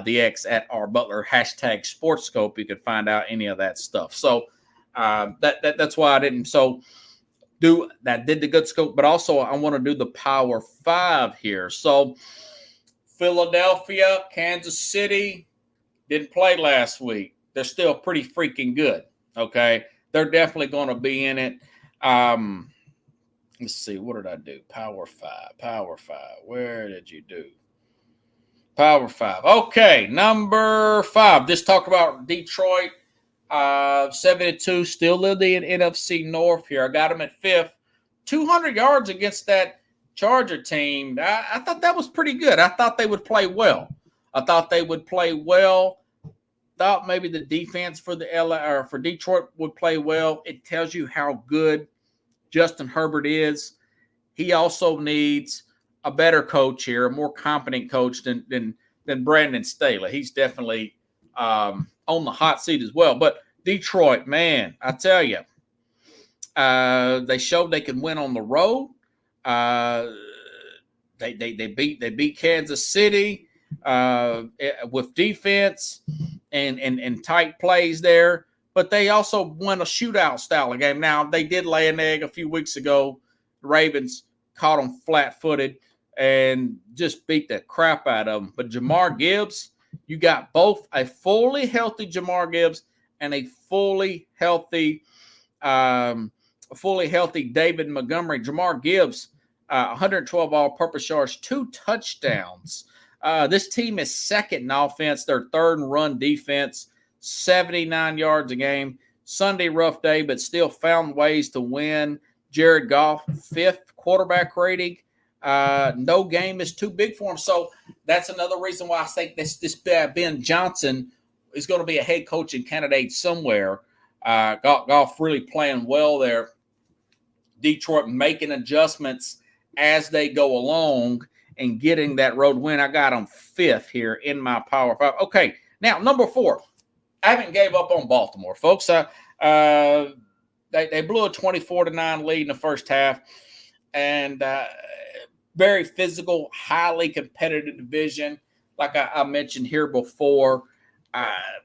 the X at R Butler #SportsScope. You can find out any of that stuff. So that's why I didn't. So did the good scope, but also I want to do the Power 5 here. So Philadelphia, Kansas City didn't play last week. They're still pretty freaking good. Okay, they're definitely going to be in it. Let's see, what did I do? Power 5. Where did you do? Power 5. Okay, number 5. Just talk about Detroit. 72, still in the NFC North here. I got them at 5th. 200 yards against that Charger team. I thought that was pretty good. I thought they would play well. Thought maybe the defense for for Detroit would play well. It tells you how good Justin Herbert is. He also needs a better coach here, a more competent coach than Brandon Staley. He's definitely on the hot seat as well. But Detroit, man, I tell you, they showed they can win on the road. They beat Kansas City with defense and tight plays there. But they also won a shootout style of game. Now, they did lay an egg a few weeks ago. The Ravens caught them flat-footed and just beat the crap out of them. But Jamar Gibbs, you got both a fully healthy Jamar Gibbs and a fully healthy David Montgomery. Jamar Gibbs, 112 all-purpose yards, 2 touchdowns. This team is second in offense. Their third in run defense. 79 yards a game. Sunday, rough day, but still found ways to win. Jared Goff, 5th quarterback rating. No game is too big for him. So that's another reason why I think this Ben Johnson is going to be a head coaching candidate somewhere. Goff really playing well there. Detroit making adjustments as they go along and getting that road win. I got them 5th here in my Power 5. Okay, now number 4. I haven't gave up on Baltimore, folks. They blew a 24-9 lead in the first half, and very physical, highly competitive division. Like I mentioned here before,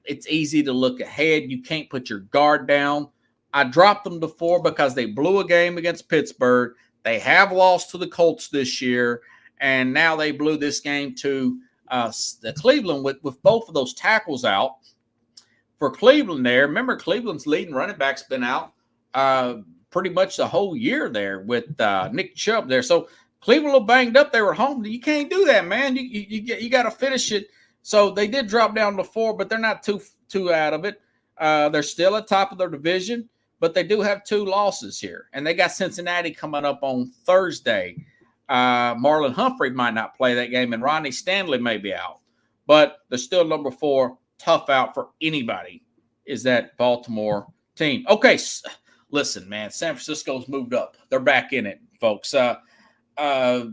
it's easy to look ahead. You can't put your guard down. I dropped them to 4 because they blew a game against Pittsburgh. They have lost to the Colts this year, and now they blew this game to the Cleveland with both of those tackles out. For Cleveland there, remember Cleveland's leading running back's been out pretty much the whole year there with Nick Chubb there. So Cleveland a little banged up. They were home. You can't do that, man. You got to finish it. So they did drop down to 4, but they're not too out of it. They're still at top of their division, but they do have 2 losses here. And they got Cincinnati coming up on Thursday. Marlon Humphrey might not play that game, and Ronnie Stanley may be out. But they're still number 4. Tough out for anybody is that Baltimore team. Okay, listen, man, San Francisco's moved up. They're back in it, folks. I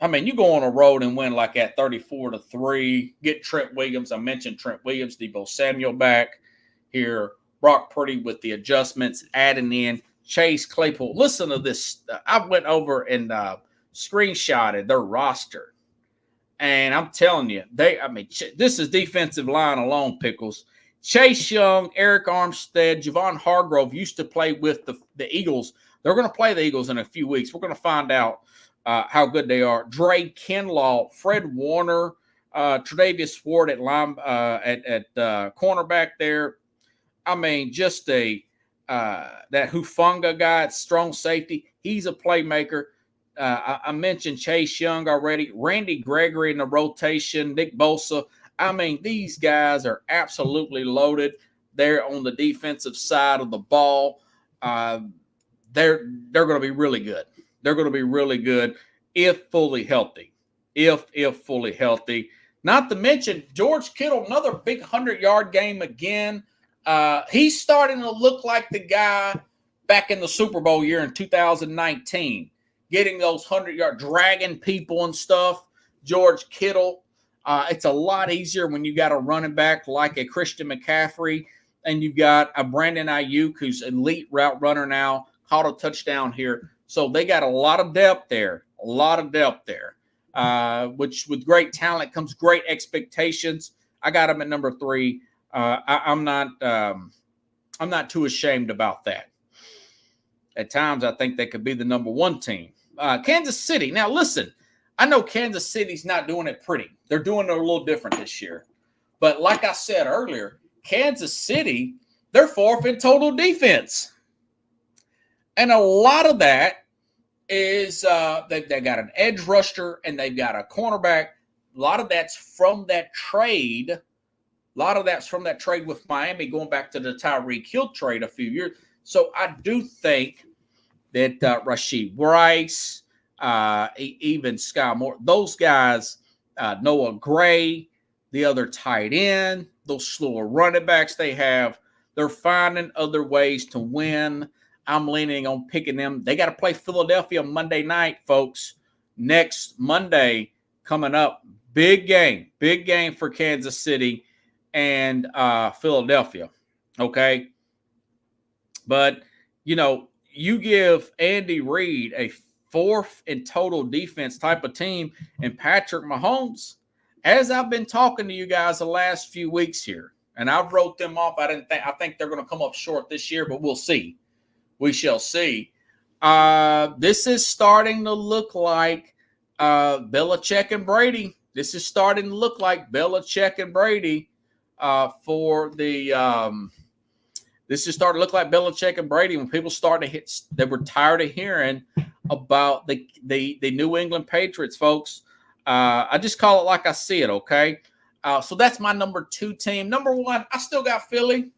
mean, you go on a road and win like at 34-3, get Trent Williams. I mentioned Trent Williams, Deebo Samuel back here. Brock Purdy with the adjustments, adding in Chase Claypool. Listen to this. I went over and screenshotted their roster. And I'm telling you, this is defensive line alone, Pickles. Chase Young, Eric Armstead, Javon Hargrove used to play with the Eagles. They're going to play the Eagles in a few weeks. We're going to find out how good they are. Dre Kinlaw, Fred Warner, Tre'Davious Ward at cornerback there. I mean, just that Hufanga guy at strong safety. He's a playmaker. I mentioned Chase Young already. Randy Gregory in the rotation. Nick Bosa. I mean, these guys are absolutely loaded. They're on the defensive side of the ball. They're going to be really good. They're going to be really good if fully healthy. If fully healthy. Not to mention George Kittle, another big 100-yard game again. He's starting to look like the guy back in the Super Bowl year in 2019. Getting those 100-yard, dragging people and stuff. George Kittle. It's a lot easier when you got a running back like a Christian McCaffrey and you've got a Brandon Ayuk who's an elite route runner now, caught a touchdown here. So they got a lot of depth there, which with great talent comes great expectations. I got them at number 3. I'm not too ashamed about that. At times, I think they could be the number 1 team. Kansas City. Now, listen, I know Kansas City's not doing it pretty. They're doing it a little different this year. But like I said earlier, Kansas City, they're 4th in total defense. And a lot of that is they got an edge rusher and they've got a cornerback. A lot of that's from that trade. A lot of that's from that trade with Miami going back to the Tyreek Hill trade a few years. So I do think that Rashid Rice, even Sky Moore, those guys, Noah Gray, the other tight end, those slower running backs they have, they're finding other ways to win. I'm leaning on picking them. They got to play Philadelphia Monday night, folks. Next Monday coming up. Big game for Kansas City and Philadelphia. Okay. But, you give Andy Reid a 4th in total defense type of team and Patrick Mahomes, as I've been talking to you guys the last few weeks here, and I've wrote them off. I think they're going to come up short this year, but we'll see. We shall see. This is starting to look like Belichick and Brady. This is starting to look like Belichick and Brady This is starting to look like Belichick and Brady when people start to hit. They were tired of hearing about the New England Patriots, folks. I just call it like I see it, okay? So that's my number 2 team. Number 1, I still got Philly.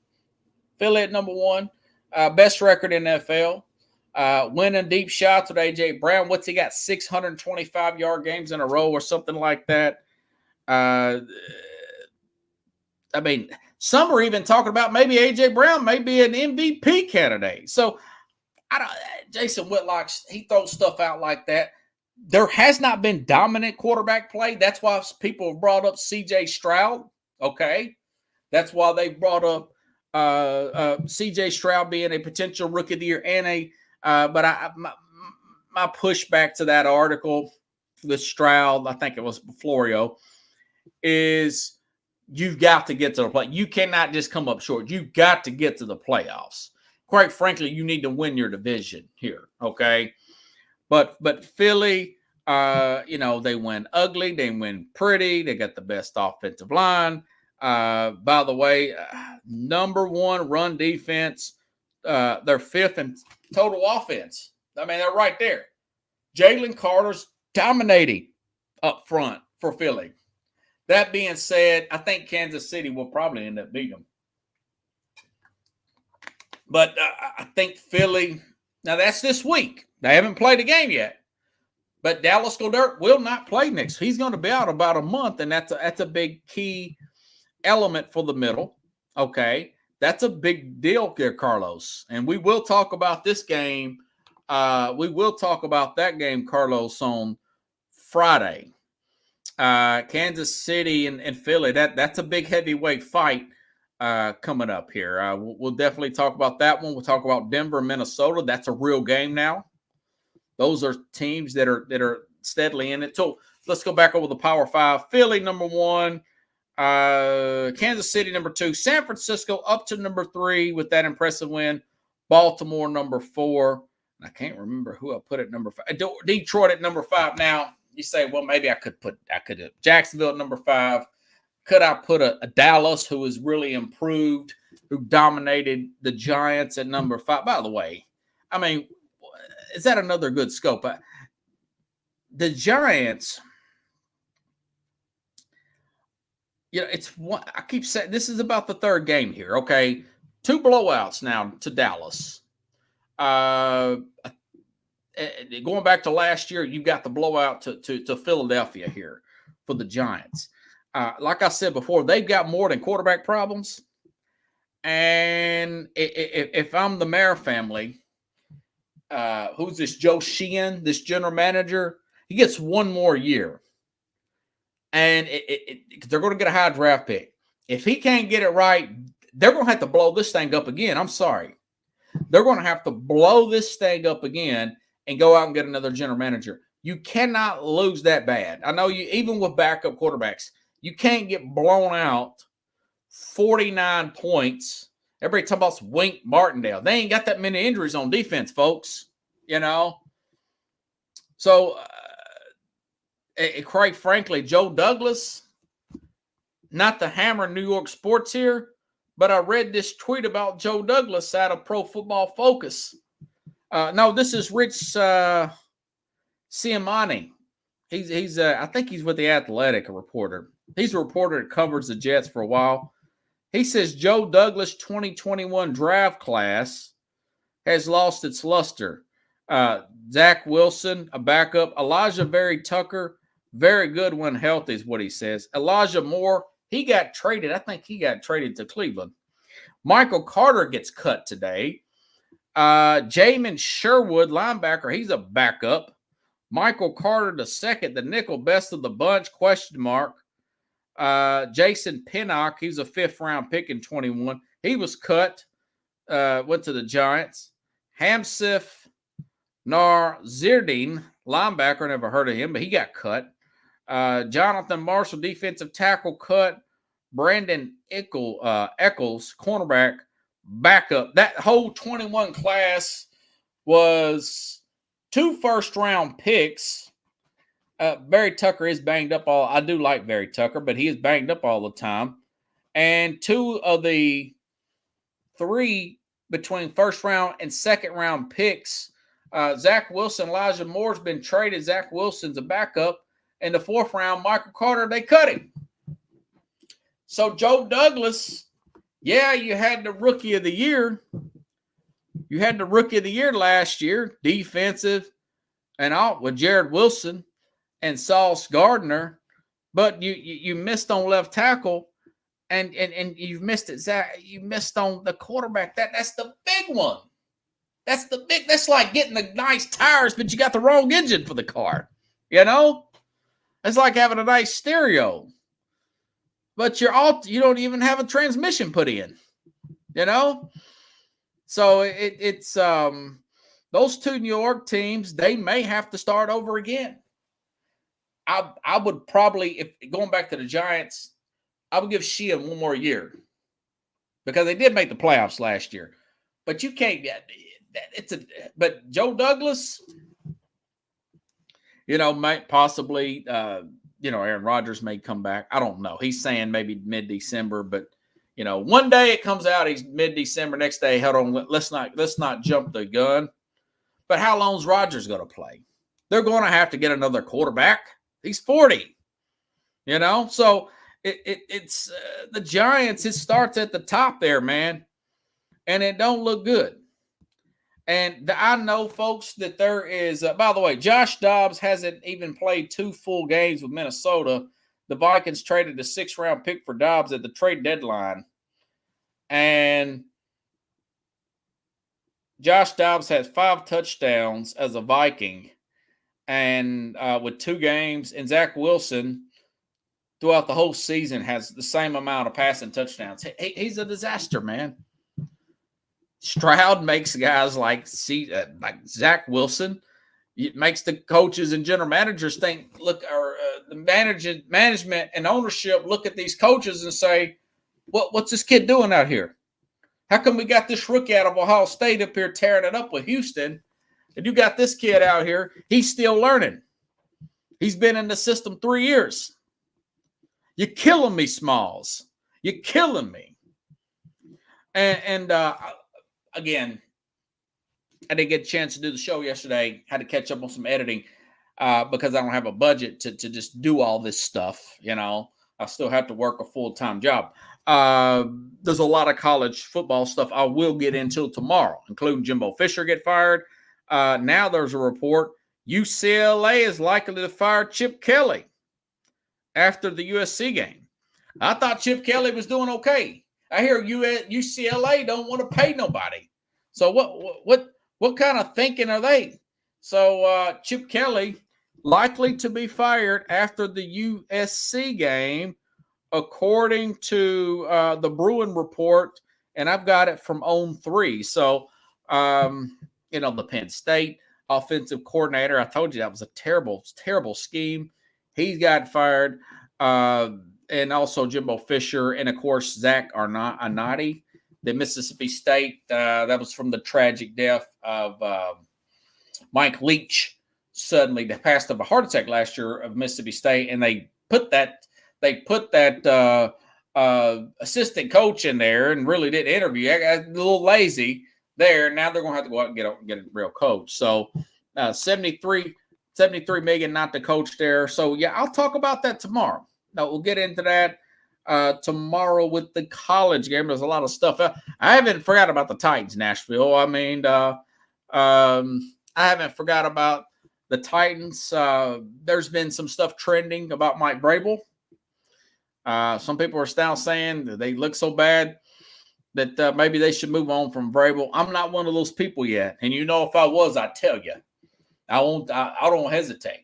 Philly at number 1. Best record in NFL. Winning deep shots with A.J. Brown. What's he got? 625-yard games in a row or something like that. I mean, some are even talking about maybe A.J. Brown may be an MVP candidate. So, Jason Whitlock, he throws stuff out like that. There has not been dominant quarterback play. That's why people have brought up J.Stroud. Okay. That's why they brought up J.Stroud being a potential rookie of the year and my pushback to that article with Stroud, I think it was Florio, is you've got to get to the play. You cannot just come up short. You've got to get to the playoffs. Quite frankly, you need to win your division here, okay? But Philly, they win ugly, they win pretty, they got the best offensive line. By the way, number one run defense. They're fifth in total offense. I mean, they're right there. Jalen Carter's dominating up front for Philly. That being said, I think Kansas City will probably end up beating them. But I think Philly, now that's this week. They haven't played a game yet. But Dallas Goedert will not play next. He's going to be out about a month, and that's a big key element for the middle. Okay. That's a big deal there, Carlos. And we will talk about this game. We will talk about that game, Carlos, on Friday. Kansas City and Philly, that's a big heavyweight fight coming up here. We'll definitely talk about that one. We'll talk about Denver, Minnesota. That's a real game now. Those are teams that are steadily in it. So let's go back over the Power Five. Philly, number one. Kansas City, number two. San Francisco up to number three with that impressive win. Baltimore, number four. I can't remember who I put at number five. Detroit at number five. Now, you say, well, maybe I could have Jacksonville at number five. Could I put a Dallas who has really improved, who dominated the Giants at number five? By the way, I mean, is that another good scope? The Giants, it's one. I keep saying this is about the third game here. Okay, 2 blowouts now to Dallas. Going back to last year, you got the blowout to Philadelphia here for the Giants. Like I said before, they've got more than quarterback problems. And if I'm the Mayer family, who's this Joe Sheehan, this general manager, he gets one more year. And they're going to get a high draft pick. If he can't get it right, they're going to have to blow this thing up again. I'm sorry. They're going to have to blow this thing up again and go out and get another general manager. You cannot lose that bad. I know you, even with backup quarterbacks, you can't get blown out 49 points. Everybody talking about Wink Martindale. They ain't got that many injuries on defense, folks. So, quite frankly, Joe Douglas, not to hammer New York sports here, but I read this tweet about Joe Douglas out of Pro Football Focus. No, this is Rich Ciamani. He's I think he's with the Athletic, a reporter. He's a reporter that covers the Jets for a while. He says Joe Douglas' 2021 draft class has lost its luster. Zach Wilson, a backup. Elijah Tucker, very good when healthy is what he says. Elijah Moore, he got traded. I think he got traded to Cleveland. Michael Carter gets cut today. Jamin Sherwood, linebacker, he's a backup. Michael Carter II, the nickel best of the bunch, question mark. Jason Pinnock, he was a 5th-round pick in 21. He was cut, went to the Giants. Hamsif Narzirdine, linebacker, never heard of him, but he got cut. Jonathan Marshall, defensive tackle, cut. Brandon Eccles, cornerback, backup. That whole 21 class was 2 first-round picks. Barry Tucker is banged up I do like Barry Tucker, but he is banged up all the time. And 2 of the 3 between first-round and second-round picks, Zach Wilson, Elijah Moore's been traded. Zach Wilson's a backup. In the 4th round, Michael Carter, they cut him. So Joe Douglas, yeah, you had the rookie of the year. You had the rookie of the year last year, defensive, and all with Jared Wilson and Sauce Gardner, but you missed on left tackle, and you've missed it, Zach. You missed on the quarterback. That's the big one. That's like getting the nice tires, but you got the wrong engine for the car. You know, it's like having a nice stereo, but you don't even have a transmission put in. You know, so it's those two New York teams, they may have to start over again. I would probably, if going back to the Giants, I would give Sheehan one more year because they did make the playoffs last year. But you can't. But Joe Douglas, might possibly, Aaron Rodgers may come back. I don't know. He's saying maybe mid-December, but one day it comes out he's mid-December. Next day, hold on, let's not jump the gun. But how long's Rodgers going to play? They're going to have to get another quarterback. He's 40. So it's the Giants. It starts at the top there, man, and it don't look good. And I know, folks, that there is, by the way, Josh Dobbs hasn't even played 2 full games with Minnesota. The Vikings traded a 6th-round pick for Dobbs at the trade deadline. And Josh Dobbs has 5 touchdowns as a Viking and with 2 games. And Zach Wilson, throughout the whole season, has the same amount of passing touchdowns. He's a disaster, man. Stroud makes guys like Zach Wilson. It makes the coaches and general managers think, look, or the management and ownership look at these coaches and say, what's this kid doing out here? How come we got this rookie out of Ohio State up here tearing it up with Houston, and you got this kid out here, he's still learning. He's been in the system 3 years. You're killing me, Smalls. You're killing me. And again, I didn't get a chance to do the show yesterday. Had to catch up on some editing because I don't have a budget to just do all this stuff. I still have to work a full-time job. There's a lot of college football stuff I will get into tomorrow, including Jimbo Fisher get fired. Now there's a report UCLA is likely to fire Chip Kelly after the USC game. I thought Chip Kelly was doing okay. I hear UCLA don't want to pay nobody. So what kind of thinking are they? So Chip Kelly likely to be fired after the USC game, according to the Bruin report, and I've got it from On3. So, the Penn State offensive coordinator, I told you that was a terrible, terrible scheme. He got fired. And also Jimbo Fisher, and of course Zach Arnott, the Mississippi State. That was from the tragic death of Mike Leach. Suddenly, they passed of a heart attack last year of Mississippi State, and they put that assistant coach in there and really didn't interview. I got a little lazy there. Now they're going to have to go out and get a real coach. So, $73 million not the coach there. So yeah, I'll talk about that tomorrow. Now, we'll get into that tomorrow with the college game. There's a lot of stuff. I haven't forgot about the Titans, Nashville. I mean, I haven't forgot about the Titans. There's been some stuff trending about Mike Vrabel. Some people are still saying that they look so bad that maybe they should move on from Vrabel. I'm not one of those people yet. And if I was, I'd tell you. I don't hesitate.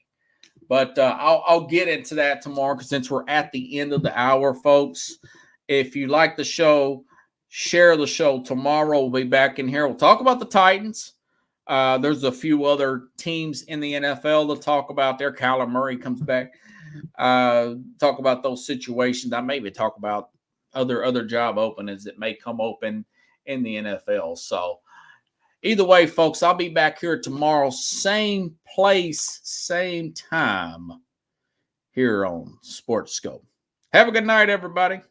But I'll get into that tomorrow because since we're at the end of the hour, folks, if you like the show, share the show. Tomorrow we'll be back in here. We'll talk about the Titans. There's a few other teams in the NFL to talk about there. Kyler Murray comes back. Talk about those situations. I maybe talk about other job openings that may come open in the NFL. So either way, folks, I'll be back here tomorrow, same place, same time here on Sports Scope. Have a good night, everybody.